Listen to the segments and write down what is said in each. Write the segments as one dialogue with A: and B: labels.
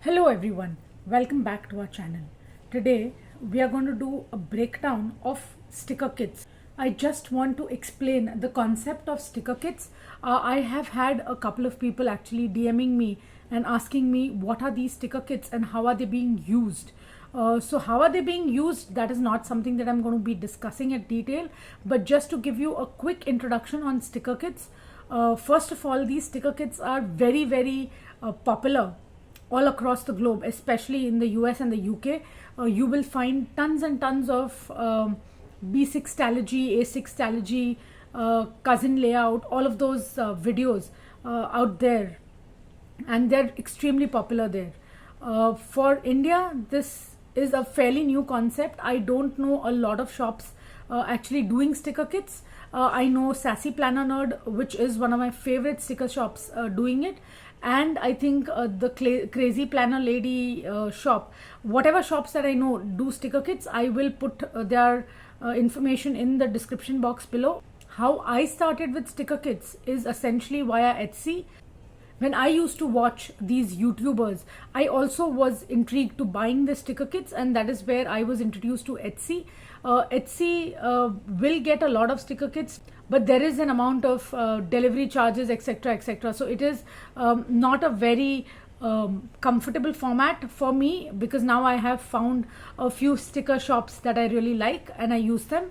A: Hello everyone, welcome back to our channel. Today we are going to do a breakdown of sticker kits. I just want to explain the concept of sticker kits. I have had a couple of people actually DMing me and asking me what are these sticker kits and how are they being used. So how are they being used? That is not something that I'm going to be discussing in detail, but just to give you a quick introduction on sticker kits. First of all, these sticker kits are very popular all across the globe, especially in the US and the UK. You will find tons and tons of B6 Stalogy, A6 Stalogy, cousin layout, all of those videos out there, and they're extremely popular there. For India, this is a fairly new concept. I don't know a lot of shops actually doing sticker kits. I know Sassy Planner Nerd, which is one of my favorite sticker shops, doing it, and I think the Crazy Planner Lady shop. Whatever shops that I know do sticker kits, I will put their information in the description box below. How I started with sticker kits is essentially via Etsy. When I used to watch these YouTubers, I also was intrigued to buying the sticker kits, and that is where I was introduced to Etsy. Etsy will get a lot of sticker kits, but there is an amount of delivery charges, etc., etc. So it is not a very comfortable format for me, because now I have found a few sticker shops that I really like and I use them.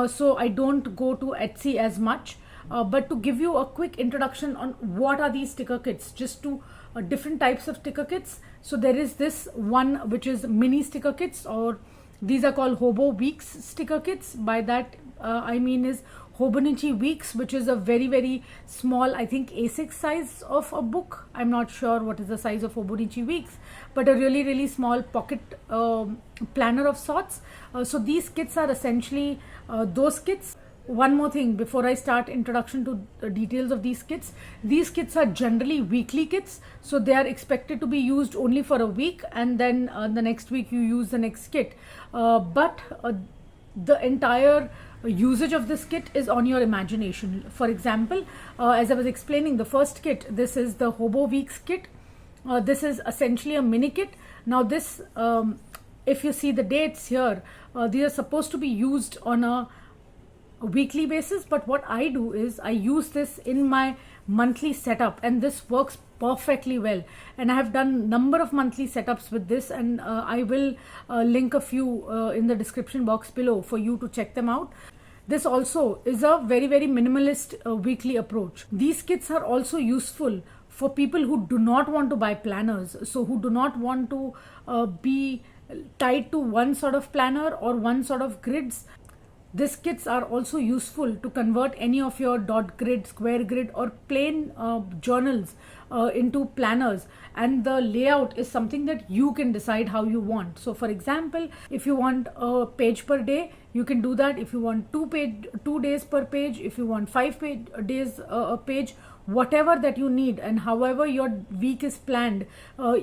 A: So I don't go to Etsy as much. But to give you a quick introduction on what are these sticker kits, just to different types of sticker kits. So there is this one which is mini sticker kits, or these are called Hobo Weeks sticker kits. By that I mean is Hobonichi Weeks, which is a very small, I think A6 size of a book. I'm not sure what is the size of Hobonichi Weeks, but a really small pocket planner of sorts. So these kits are essentially those kits. One more thing before I start introduction to the details of these kits are generally weekly kits, so they are expected to be used only for a week, and then the next week you use the next kit. But the entire usage of this kit is on your imagination. For example, as I was explaining, the first kit, this is the Hobo Weeks kit. This is essentially a mini kit. Now this, if you see the dates here, these are supposed to be used on a weekly basis, but what I do is I use this in my monthly setup, and this works perfectly well, and I have done number of monthly setups with this, and I will link a few in the description box below for you to check them out. This also is a very minimalist weekly approach. These kits are also useful for people who do not want to buy planners, so who do not want to be tied to one sort of planner or one sort of grids. These kits are also useful to convert any of your dot grid, square grid, or plain journals into planners, and the layout is something that you can decide how you want. So for example, if you want a page per day, you can do that. If you want 2 days per page, if you want 5 days a page, whatever that you need and however your week is planned,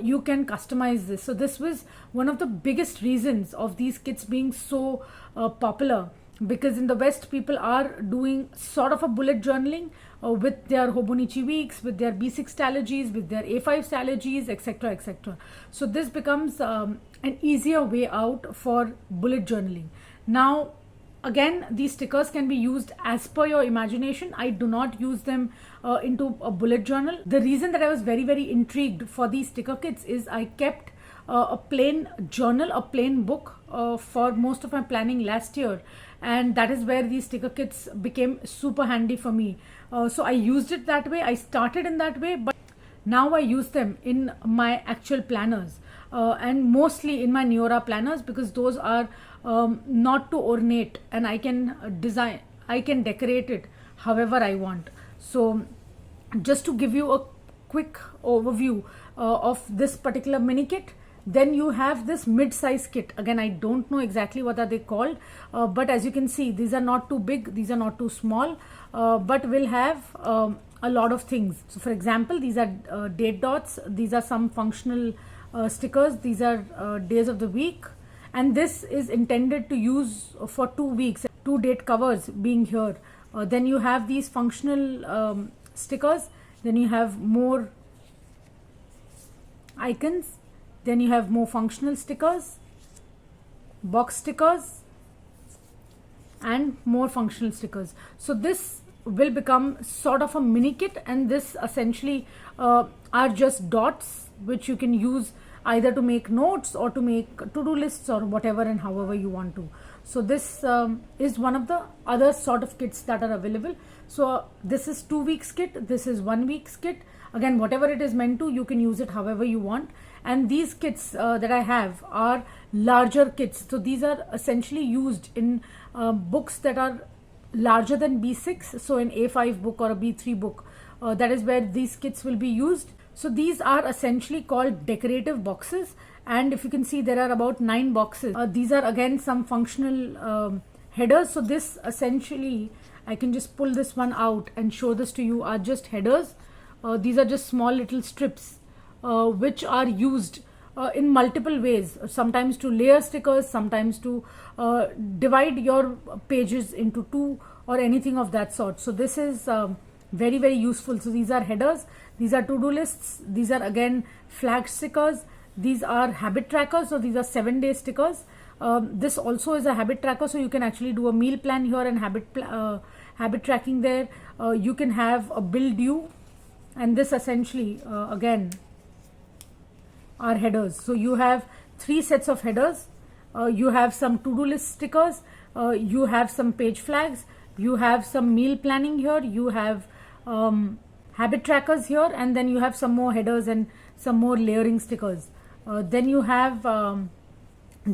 A: you can customize this. So this was one of the biggest reasons of these kits being so popular, because in the West people are doing sort of a bullet journaling with their Hobonichi Weeks, with their B6 Stalogies, with their A5 Stalogies, etc., etc. So this becomes an easier way out for bullet journaling. Now again, these stickers can be used as per your imagination. I do not use them into a bullet journal. The reason that I was very intrigued for these sticker kits is I kept a plain journal, a plain book for most of my planning last year, and that is where these sticker kits became super handy for me. So I used it that way. I started in that way, but now I use them in my actual planners, and mostly in my Neorah planners, because those are not too ornate, and I can decorate it however I want. So just to give you a quick overview of this particular mini kit. Then you have this mid-size kit. Again, I don't know exactly what are they called, but as you can see, these are not too big, these are not too small, but will have a lot of things. So for example, these are date dots, these are some functional stickers, these are days of the week, and this is intended to use for 2 weeks, 2 date covers being here. Then you have these functional stickers, then you have more icons, Then you have more functional stickers, box stickers, and more functional stickers. So this will become sort of a mini kit, and this essentially are just dots which you can use either to make notes or to make to-do lists or whatever and however you want to. So this is one of the other sort of kits that are available. So this is 2 weeks kit, this is 1 week's kit. Again, whatever it is meant to, you can use it however you want. And these kits that I have are larger kits. So these are essentially used in books that are larger than B6. So an A5 book or a B3 book, that is where these kits will be used. So these are essentially called decorative boxes, and if you can see, there are about 9 boxes. These are again some functional headers. So this essentially, I can just pull this one out and show this to you, are just headers. These are just small little strips which are used in multiple ways, sometimes to layer stickers, sometimes to divide your pages into 2 or anything of that sort. So this is very, very useful. So these are headers, these are to-do lists, these are again flag stickers, these are habit trackers. So these are 7-day stickers. This also is a habit tracker, so you can actually do a meal plan here and habit tracking there. You can have a bill due, and this essentially again are headers. So you have 3 sets of headers. You have some to-do list stickers, you have some page flags, you have some meal planning here, you have habit trackers here, and then you have some more headers and some more layering stickers. Then you have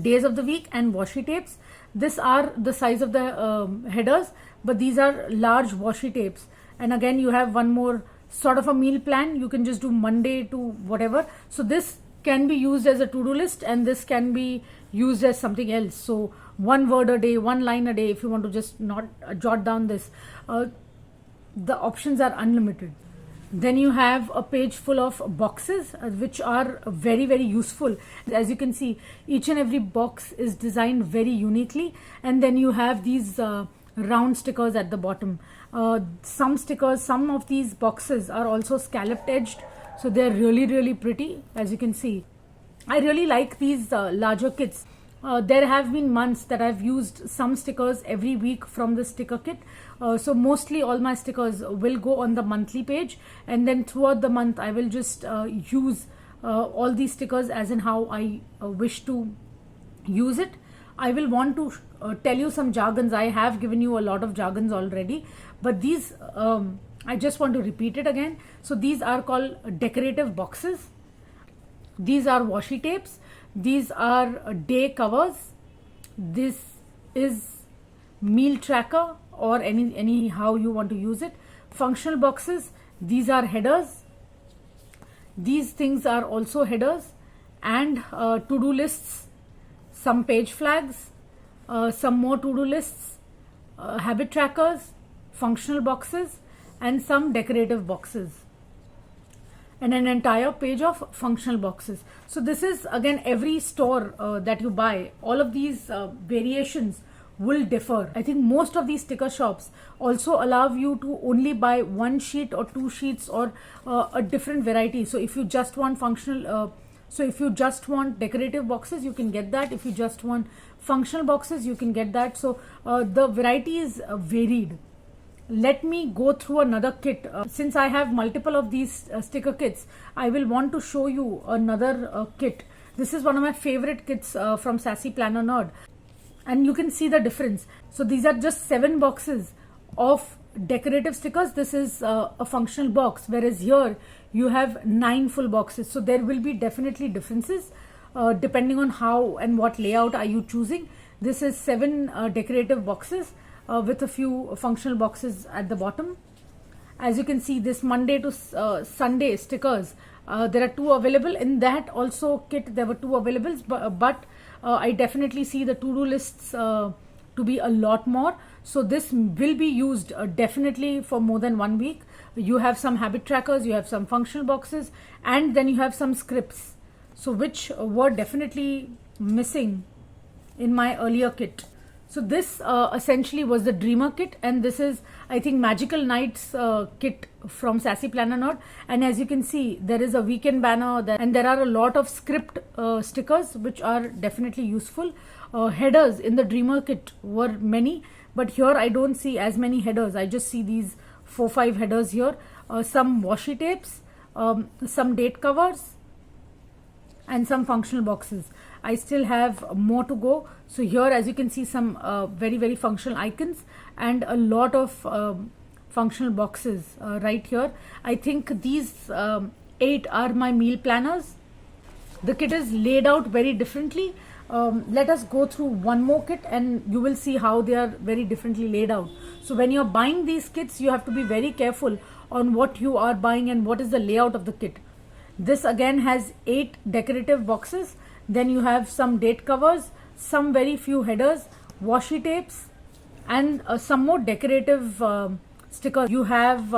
A: days of the week and washi tapes. These are the size of the headers, but these are large washi tapes. And again, you have one more sort of a meal plan. You can just do Monday to whatever. So this can be used as a to-do list, and this can be used as something else. So 1 word a day, 1 line a day, if you want to just not jot down this. The options are unlimited. Then you have a page full of boxes which are very, very useful. As you can see, each and every box is designed very uniquely, and then you have these round stickers at the bottom. Some of these boxes are also scalloped edged, so they're really, really pretty, as you can see. I really like these larger kits. There have been months that I've used some stickers every week from the sticker kit. So mostly all my stickers will go on the monthly page, and then throughout the month I will just use all these stickers as in how I wish to use it. I will want to tell you some jargons. I have given you a lot of jargons already, but these I just want to repeat it again. So these are called decorative boxes. These are washi tapes. These are day covers. This is meal tracker, or any how you want to use it. Functional boxes. These are headers. These things are also headers, and to-do lists, some page flags, some more to-do lists, habit trackers, functional boxes, and some decorative boxes, and an entire page of functional boxes. So this is again every store that you buy. All of these variations will differ. I think most of these sticker shops also allow you to only buy 1 sheet or 2 sheets or a different variety. So if you just want if you just want decorative boxes, you can get that. If you just want functional boxes, you can get that. So the variety is varied. Let me go through another kit. Since I have multiple of these sticker kits, I will want to show you another kit. This is one of my favorite kits from Sassy Planner Nerd, and you can see the difference. So these are just 7 boxes of decorative stickers. This is a functional box, whereas here you have 9 full boxes. So there will be definitely differences depending on how and what layout are you choosing. This is 7 decorative boxes with a few functional boxes at the bottom. As you can see, this Monday to Sunday stickers, there are 2 available. In that also kit there were 2 available, but I definitely see the to-do lists to be a lot more. So this will be used definitely for more than 1 week. You have some habit trackers, you have some functional boxes, and then you have some scripts, so which were definitely missing in my earlier kit. So this essentially was the Dreamer kit, and this is, I think, Magical Nights kit from Sassy Planner Nerd. And as you can see, there is a weekend banner and there are a lot of script stickers which are definitely useful. Headers in the Dreamer kit were many, but here I don't see as many headers. I just see these 4-5 headers here. Some washi tapes, some date covers, and some functional boxes. I still have more to go. So here, as you can see, some very functional icons and a lot of functional boxes right here. I think these 8 are my meal planners. The kit is laid out very differently. Let us go through one more kit and you will see how they are very differently laid out. So when you're buying these kits, you have to be very careful on what you are buying and what is the layout of the kit. This again has 8 decorative boxes. Then you have some date covers, some very few headers, washi tapes, and some more decorative stickers. You have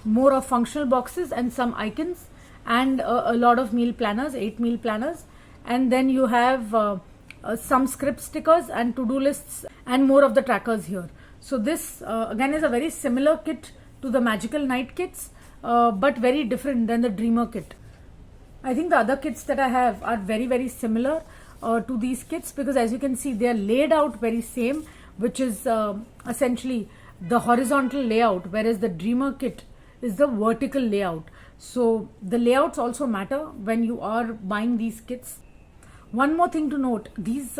A: more of functional boxes and some icons, and a lot of meal planners, 8 meal planners. And then you have some script stickers and to-do lists and more of the trackers here. So this again is a very similar kit to the Magical Night kits, but very different than the Dreamer kit. I think the other kits that I have are very similar to these kits, because as you can see, they are laid out very same, which is essentially the horizontal layout, whereas the Dreamer kit is the vertical layout. So the layouts also matter when you are buying these kits. One more thing to note, these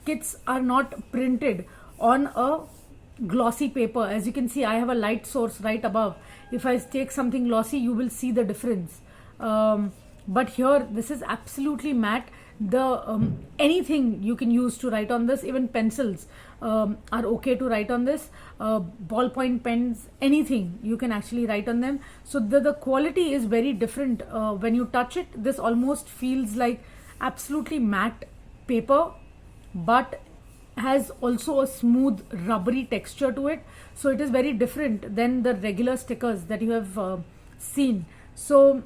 A: kits are not printed on a glossy paper. As you can see, I have a light source right above. If I take something glossy, you will see the difference. But here, this is absolutely matte. The anything you can use to write on this, even pencils are okay to write on this. Ballpoint pens, anything you can actually write on them. So the quality is very different. When you touch it, this almost feels like absolutely matte paper, but has also a smooth rubbery texture to it. So it is very different than the regular stickers that you have seen. So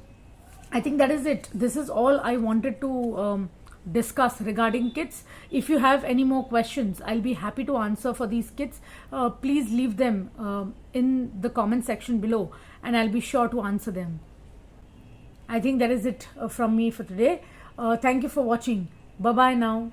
A: I think that is it. This is all I wanted to discuss regarding kits. If you have any more questions, I'll be happy to answer for these kits. Please leave them in the comment section below and I'll be sure to answer them. I think that is it from me for today. Thank you for watching. Bye bye now.